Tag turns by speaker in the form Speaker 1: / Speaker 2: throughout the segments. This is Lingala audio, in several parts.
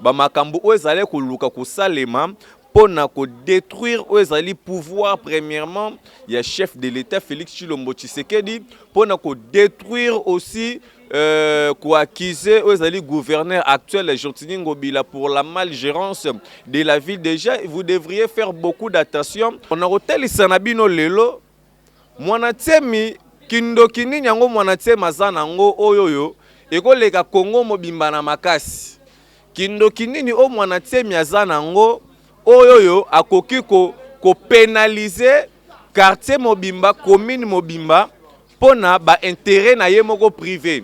Speaker 1: bamakambo oyo ezali koluka kosalema pona ko détruire le pouvoir premièrement il y a chef de l'État Félix Tshilombo Tshisekedi pona ko détruire aussi ko accuser le gouverneur actuel Jotini Ngobila pour la malgérance de la ville. Déjà vous devriez faire beaucoup d'attention. On a hotel Sanabino lelo mwanatemi kindokini nyango mwanatema zanango oyoyo ekoleka Kongo mobimba na makasi kindokini o mwanatemi azanango oyoyo akoki ko pénaliser quartier mobimba commune mobimba pona ba intérêt na ye moko privé.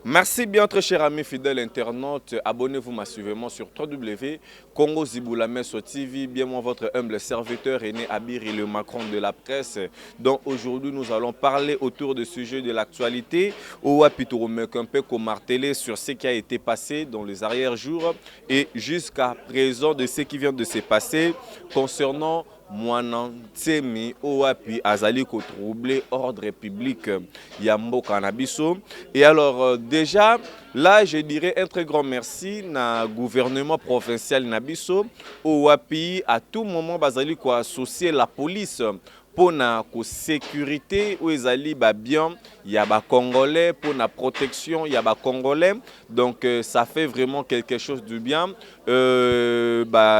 Speaker 1: Merci bien très chers amis fidèles internautes, abonnez-vous massivement sur www.congo-ziboulamé.so TV. Bien moi votre humble serviteur René Abiri, le Macron de la presse. Donc aujourd'hui nous allons parler autour du sujet de l'actualité. Owa Pitouroumekumpe ko martelé sur ce qui a été passé dans les arrière-jours et jusqu'à présent de ce qui vient de se passer concernant Mwanantemi Owapi azali ko troubler ordre public Yambo Kanabiso. Et alors déjà là je dirais un très grand merci na gouvernement provincial Nabiso Owapi à tout moment bazali ko associer la police pour la sécurité où ezali ba bien il y a ba congolais pour la protection il y a ba congolais donc ça fait vraiment quelque chose de bien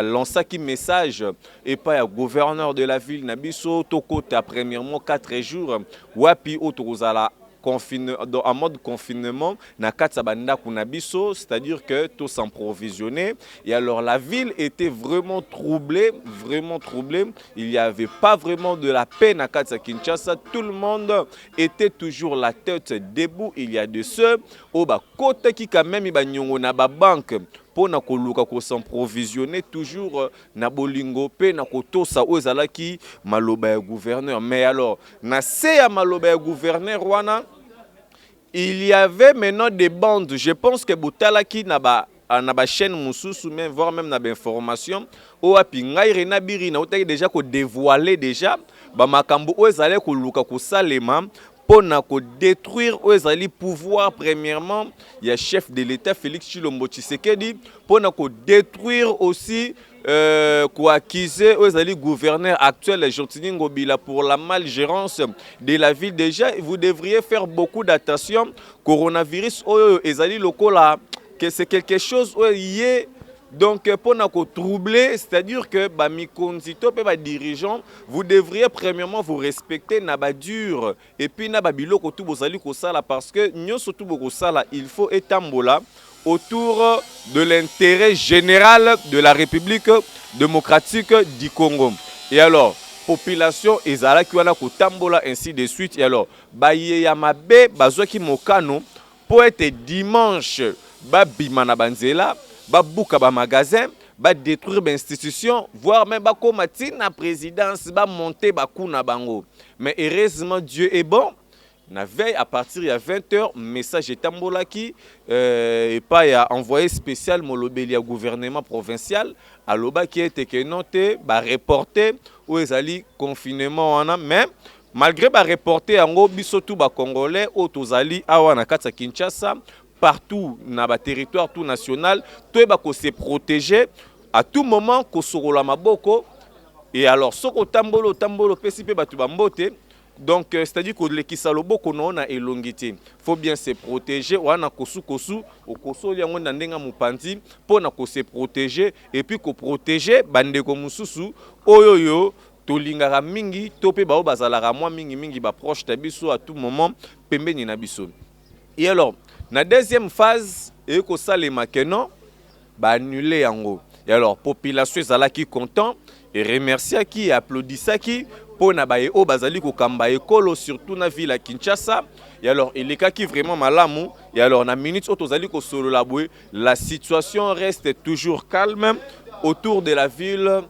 Speaker 1: lancer qui message et pas au gouverneur de la ville Nabiso tokota premièrement 4 jours wapi autouzala en mode confinement na katsa banda kunabiso, c'est-à-dire que tout s'approvisionner. Et alors la ville était vraiment troublée, il n'y avait pas vraiment de la paix na katsa Kinshasa, tout le monde était toujours la tête debout. Il y a de ceux au ba côté qui quand même ba nyongo na ba banque pour na koluka ko s'approvisionner toujours na bolingo pe na kotosa ozalaki maloba ya gouverneur. Mais alors na se ya maloba ya gouverneur wana il y avait maintenant des bandes. Je pense que Boutalaki n'a pas chaîne Moussous, même voire même n'a pas information. Ou api ngai Rena Biri na otaki déjà ko dévoiler déjà ba makambo ozale ko luka ko salema pour détruire le pouvoir premièrement il y a chef de l'État Félix Tshilombo Tshisekedi pour détruire aussi quoi accuser le gouverneur actuel Jotini Ngobila pour la malgérance de la ville. Déjà vous devriez faire beaucoup d'attention. Coronavirus ezali lokola que c'est quelque chose qui est donc pour nous troubler, c'est-à-dire que mikonzito pe dirigeants, vous devriez premièrement vous respecter naba dur et puis naba biloko tout bozali ko sala parce que nyo surtout boko sala il faut etambola autour de l'intérêt général de la République démocratique du Congo. Et alors population ezala ki wana ko tambola ainsi de suite. Et alors baye ya mabe bazwaki mokano pour être dimanche bimana banzela ba bouka ba magasin ba détruire ba institution voire même ba komati na présidence ba monter ba kuna bango. Mais heureusement Dieu est bon. Na veille à partir de 20h message etambolaki et pas ya envoyé spécial molobeli ya gouvernement provincial aloba qui était que noté ba reporter ou ezali confinement wana mais malgré ba reporter yango biso tout ba congolais au tozali awa na katsa Kinshasa partout dans le territoire tout national, tout est se protéger à tout moment ko sorola maboko. Et alors soko tambolo pesi pe batu bambote. Donc c'est-à-dire que le kisaloboko no na elongité. Faut bien se protéger wana kosu o koso yango na ndenga mupanzi pour na ko se protéger et puis ko protéger bande ko mususu oyoyo tolingaka mingi topé bao bazalaka moi mingi ba proche tabiso à tout moment pembeni na biso. Et alors la deuxième phase, et que ça les maquenons, annulé yango. Et alors, population est qui content et remercie qui applaudit qui pour nabaye o bazali ko kamba ekolo surtout na ville à Kinshasa. Et alors, il est qui vraiment malamu. Et alors, na minute otozali ko solo la boué, la situation reste toujours calme autour de la ville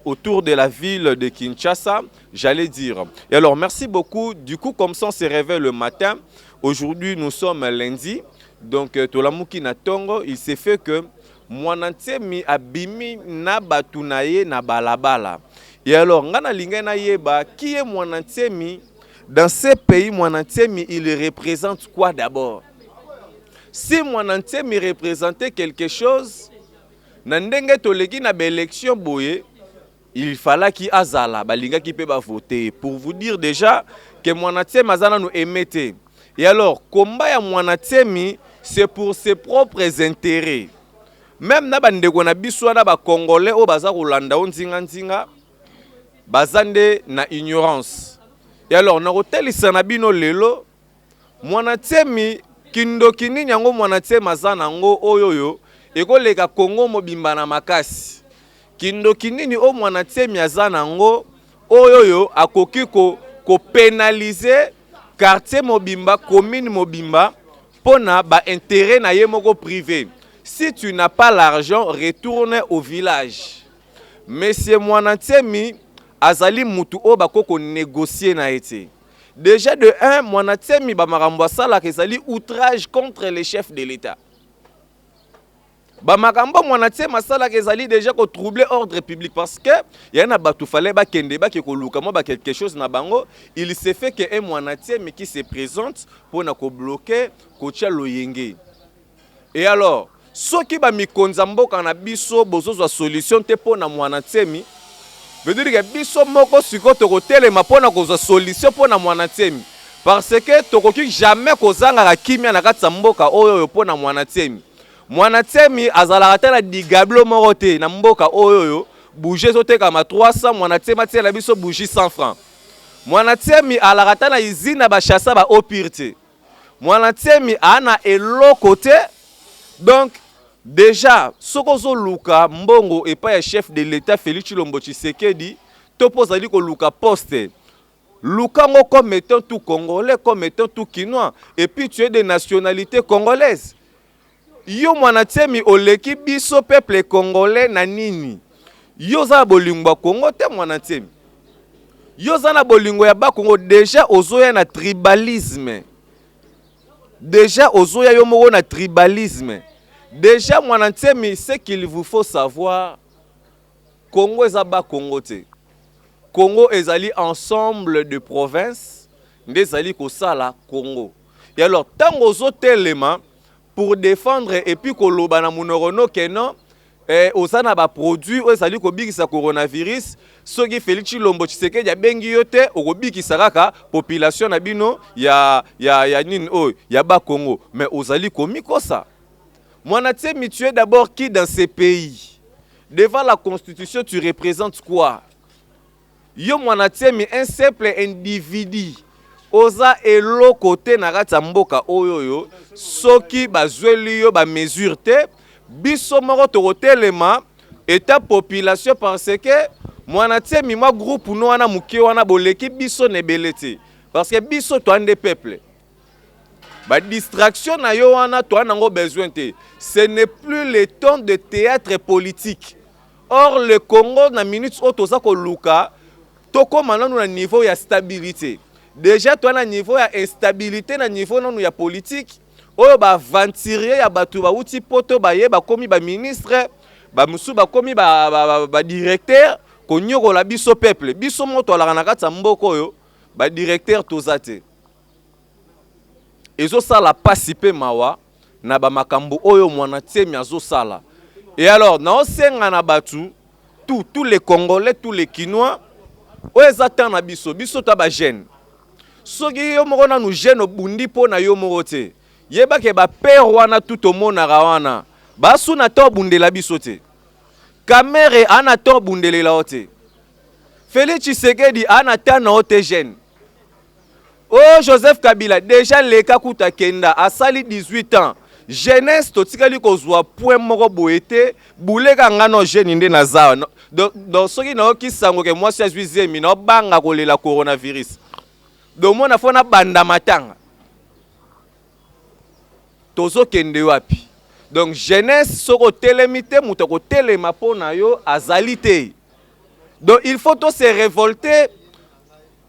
Speaker 1: autour de la ville de Kinshasa, j'allais dire. Et alors, merci beaucoup. Du coup, comme ça, on se réveille le matin. Aujourd'hui, nous sommes lundi. Donc, Tolamuki Natongo, il s'est fait que Mwanantemi abimi na batunaye na balabala. Et alors, ngana lingena yeba, qui est Mwanantemi? Dans ces pays, Mwanantemi, il représente quoi d'abord? Si Mwanantemi représentait quelque chose, Nandenge toleki na élection boye, il fallait qu'il azala, balinga qui peut voter. Pour vous dire déjà que Mwanantemi azana nous émettait. Et alors, combat ya Mwanantemi, c'est pour ses propres intérêts. Même na bandeko na biso na ba Congolais o baza kolanda onzinga nzinga, bazande na ignorance. Et alors, na hotelisa na bino lelo, Mwanantemi kindokini nyango Mwanantemi azana ngo oyoyo. Ekoleka Congo mobimba na makasi. Kindoki nini o Mwanantemi aza nango oyoyo akoki ko pénaliser quartier mobimba, commune mobimba pona ba intérêt na ye moko privé. Si tu n'as pas l'argent, retourne au village. Monsieur Mwanantemi azali mutu o bakoko négocier na ete. Déjà de 1, Mwanantemi ba makambo sala kezali outrage contre les chefs de l'État. Bamakambo Mwanantemi masala kezali déjà ko troubler ordre public parce que yana batu fallait ba kende ba ke koluka mo ba quelque chose na bango, il se fait que un Mwanantemi qui se présente pour na ko bloquer ko tia loyenge. Et alors soki ba mikonza mboka na biso bozozwa solution te pour na Mwanantemi, veut dire que biso moko siko to ko telema pour na kozwa solution pour na Mwanantemi parce que tokoki jamais kozanga ka kimia na katsa mboka oyo pour na Mwanantemi. Mwanantemi azalaka te na digablo moko te na mboka oyoyo bougie zoteka ma 300 Mwanantemi atia la biso bougie 100 francs. Mwanantemi alaka te na izina ba chassa ba opirte. Mwanantemi ana eloko te. Donc déjà sokozo luka mbongo epa ya chef de l'État Félix Tshilombo Tshisekedi to pozali ko luka poste. Lukango comme étant tout congolais, comme étant tout quinois, et puis tu es de nationalité congolaise. Yo Mwanantemi oleki biso peuple congolais na nini? Yo za bolingo Congo te Mwanantemi. Yo za na bolingo ya ba Congo déjà ozoya na tribalisme. Déjà ozoya yo moko na tribalisme. Déjà Mwanantemi, ce qu'il vous faut savoir, Congo eza ba Congo te. Congo ezali ensemble de provinces, ndezali ko sala Congo. Et alors tango ozotelema pour défendre et puis koloba na munorono keno osana ba produit ezali ko bikisa coronavirus soki Félix Tshilombo Tshisekedi ya bengi yote okobikisa kaka population na bino ya nini o ya ba Congo, mais ozali komikosa. Mwanantemi, tu es d'abord qui dans ces pays? Devant la constitution tu représentes quoi? Yo Mwanantemi, un simple individu oza eloko te na kati mboka oyoyo soki bazweli yo ba mesure te biso moko tokotelema eta population parce que Mwanantemi mwa groupe no wana muke wana boleki biso nebele te parce que biso to ande peuple ba distraction na yo wana to anango besoin te. Ce n'est plus le temps de théâtre politique. Or le Congo na minute otoza ko luka toko mananu na niveau ya stabilité. Déjà toi na niveau ya instabilité na niveau nanu ya politique oyo ba venturier ya batu ba uti poto ba ye ba komi ba ministre ba musu ba komi ba directeur konyoko la biso peuple biso moto ala na kata mboko oyo ba directeur tozate ezo sala pasipe mawa na ba makambo oyo Mwanantemi azo sala. Et alors na osenga na batu tous les Congolais, tous les Quinois oyo tan na biso to ba jeune soki yo moko na nu jeune obundi po na yo moko te yeba ke ba père wana tout au monde wana basu na to bundela biso te kamere ana to bundelela ote Félix Tshisekedi ana ta na ote jeune. Oh Joseph Kabila déjà leka kuta kenda asali 18 ans jeunesse totikali kozwa point moko boete buleka ngano jeune nde na zawa donc soki na okisango ke mwasi ya juizemi na banga kolela coronavirus. Donc mona fona banda matanga tozo kende wapi Donc jeunesse soko telemite mutako telema pona yo azalité. Donc il faut tous se révolter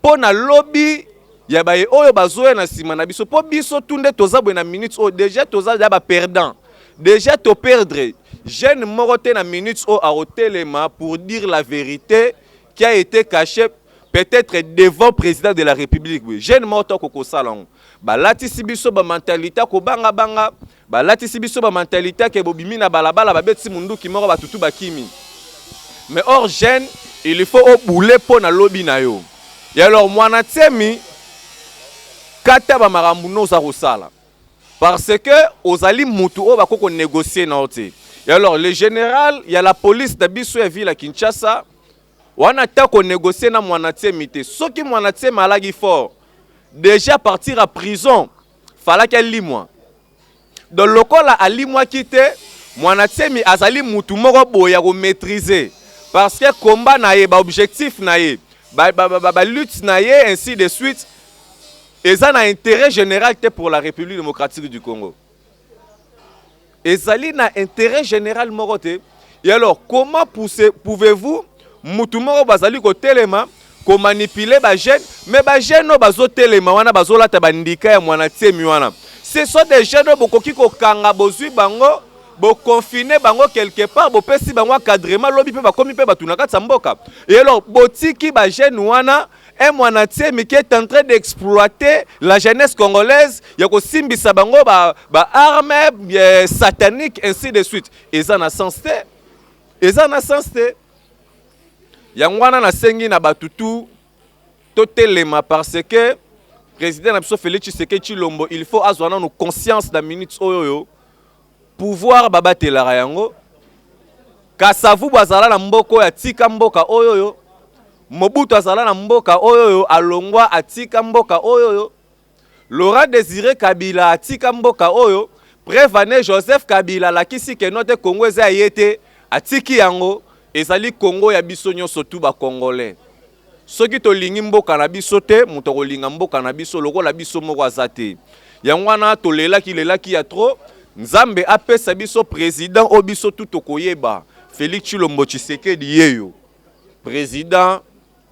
Speaker 1: pona lobby ya baye oyo bazoya na sima na biso po biso tunde toza bo na minutes o déjà toza ya ba perdant. Déjà to perdre jeune morote na minutes o a telema pour dire la vérité qui a été cachée peut-être devant le président de la République. Jeune morote ko salon. Ba latisi biso ba mentalité ko banga banga. Ba latisi biso ba mentalité ke bobimi na balabala ba beti mundu ki moko ba tutu ba kimi. Mais hors jeune, il faut au boulet pour na lobby na yo. Et alors mwana tsemi kata ba marambu no za kosala. Parce que ozali mutu o bako ko négocier na ote. Et alors le général, il y a la police de biso ya ville à Kinshasa. Wana ta ko négocier na mwana tsemi te. Soki mwana tsemi alagi fort. Déjà partir à prison, fallait qu'elle lit moi. Dans le local à li moi quitter, mwana tsemi azali mutu moko boya ko maîtriser. Parce que combat naie, ba objectif naie, ba lutte naie, ainsi de suite. Et ça a un intérêt général pour la République démocratique du Congo. Et ça a un intérêt général moroté. Et alors, comment pouvez-vous, mutumoro bazali ko telema, ko manipuler ba jeune, mais ba jeune no bazo telema wana bazo lata bandika ya mwana tsemi wana. Ce sont des jeunes bokoki ko kanga bozui bango. Bo confiner bango quelque part bo pesi bango cadrement lobi pe ba komi pe batunaka tsamboka. Et alors botiki ba jeune wana un mwana tsemi qui est en train d'exploiter la jeunesse congolaise yako simbisa bango ba armes sataniques ainsi de suite. Eza na sens te. Eza na sens te. Yangwana na sengi na batutu totelema parce que président na biso Félix Tshisekedi Tshilombo il faut azwana no conscience da minutes oyo. Pouvoir babatela yango Kasavu bazala na mboko ya tika mboka oyoyo Mobutu azala na mboka oyoyo alongwa atika mboka oyoyo Laurent Désiré Kabila atika mboka oyo Prévané Joseph Kabila lakisi ke note Congo eza yete atiki yango ezali Congo ya biso nyonso tu ba congolais soki to lingi mboka na biso te muto ko linga mboka na biso lokola biso moko azate yangwana to lelaki ya trop Nzambe apesa biso président obiso tout koyeba Félix Tshilombo Tshisekedi yeyo président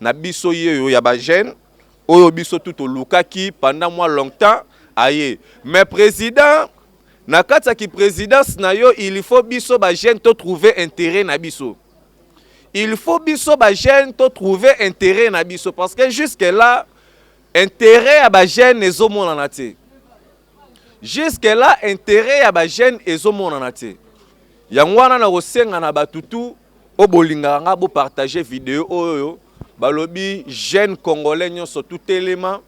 Speaker 1: na biso yeyo ya ba jeune oyo biso tout lukaki pendant moi longtemps aye mais président na kati ki présidence na yo il faut biso ba jeune to trouver intérêt na biso il faut biso ba jeune to trouver intérêt na biso parce que jusque là intérêt à ba jeune ezomona na te. Jusque là intérêt ya ba jeune ezomona na te. Yangwana na kosenga na batutu o bolinga nga bo partager vidéo oyo balobi jeune congolais nyonso tout élément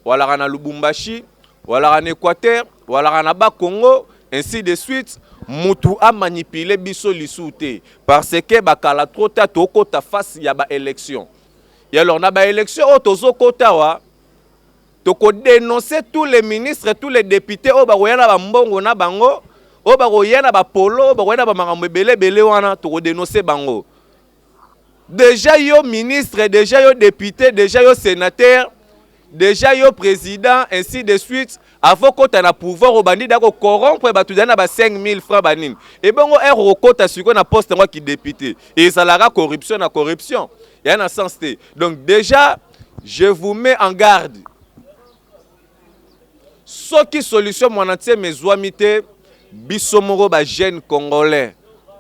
Speaker 1: wala na Lubumbashi wala na Équateur wala na ba Congo ainsi de suite mutu a manipuler biso lisute parce que bakala trop ta tokota face ya ba élection. Et alors na ba élection o tozo kota wa toko dénoncer tous les ministres, tous les députés, au baroyana ba mbongo na bango, au baroyana ba polo, au baroyana ba marambe bele wana, toko dénoncer bango. Déjà yo ministre, déjà yo député, déjà yo sénateur, déjà yo président, ainsi de suite, avant qu'on ait pouvoir au bandit d'ako corrompre, ba tu donnes ba 5000 francs banin. Et bon, on recota sur qu'on a poste moi qui député. Et ça la corruption na corruption. Il y a un sens. Donc déjà, je vous mets en garde. Soki solution mwanantie mezwamite biso moko ba jeune congolais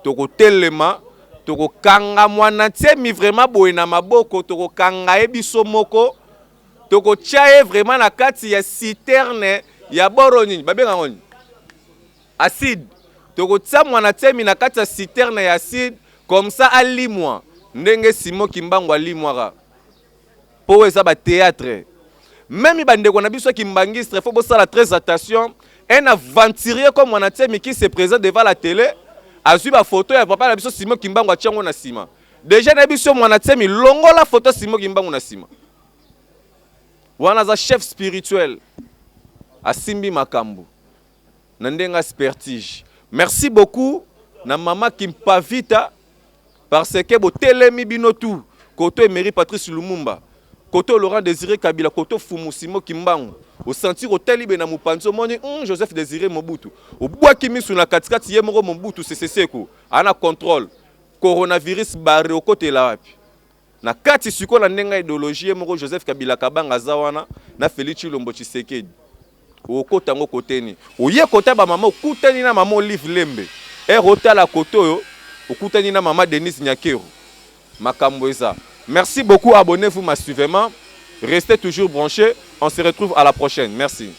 Speaker 1: toko telema toko kanga mwanantie mi vraiment boye na maboko toko kanga e biso moko toko tchaye vraiment na kati ya citerne ya boroni babenga ngoni acide toko tsa mwanantie mi na kati ya citerne ya acide comme ça alimwa ndenge Simon Kimbangu alimwaka po eza ba théâtre. Même si on a besoin qu'il il faut faire très attention. Un aventurier comme on a qui se présente devant la télé, a vu la photo et papa a besoin Simon Kimbangu a na sima. Déjà na besoin on a longo la photo Simon Kimbangu na sima. On a un chef spirituel à Simbi Makambu. Nandenga Spertige. Merci beaucoup na maman Kimpavita parce que bo telemi binotu koto emery Patrice Lumumba. Koto Laurent Désiré Kabila, Koto Fumusimo Kimbangu. Au sentir au telibe na mupanzo moni Joseph Désiré Mobutu. Au bois qui mis sur la katikati yemoro Mobutu c'est seko. Ana contrôle. Coronavirus barré au côté là. Na kati siko la ndenga idéologie yemoro Joseph Kabila Kabanga zawana na Félix Tshilombo Tshisekedi. Au côté ngo côté ni. Au ye côté ba maman okutani na maman Olive Lembe. Et rota la koto yo okutani na maman Denise Nyakero. Makambo eza. Merci beaucoup, abonnez-vous massivement. Restez toujours branchés. On se retrouve à la prochaine. Merci.